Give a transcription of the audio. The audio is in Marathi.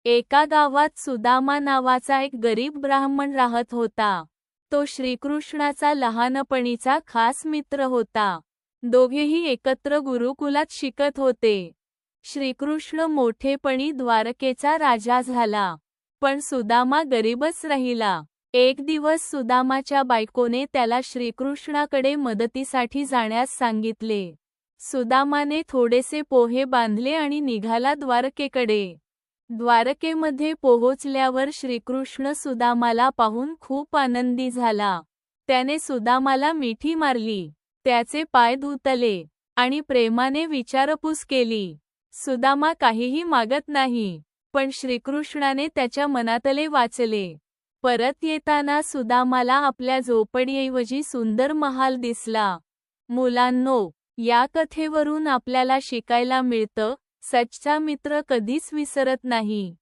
एका गावात सुदामा नावाचा एक गरीब ब्राह्मण राहत होता. तो श्रीकृष्णाचा लहानपणीचा खास मित्र होता. दोघेही एकत्र गुरुकुलात शिकत होते. श्रीकृष्ण मोठेपणी द्वारकेचा राजा झाला, पण सुदामा गरीबच राहिला. एक दिवस सुदामाच्या बायकोने त्याला श्रीकृष्णाकडे मदतीसाठी जाण्यास सांगितले. सुदामाने थोडेसे पोहे बांधले आणि निघाला द्वारकेकडे. द्वारकेमध्ये पोहोचल्यावर श्रीकृष्ण सुदामाला पाहून खूप आनंदी झाला. त्याने सुदामाला मिठी मारली, त्याचे पाय धुतले आणि प्रेमाने विचारपूस केली. सुदामा काहीही मागत नाही, पण श्रीकृष्णाने त्याच्या मनातले वाचले. परत येताना सुदामाला आपल्या झोपडीऐवजी सुंदर महाल दिसला. मुलांनो, या कथेवरून आपल्याला शिकायला मिळतं, सच्चा मित्र कधीच विसरत नाही.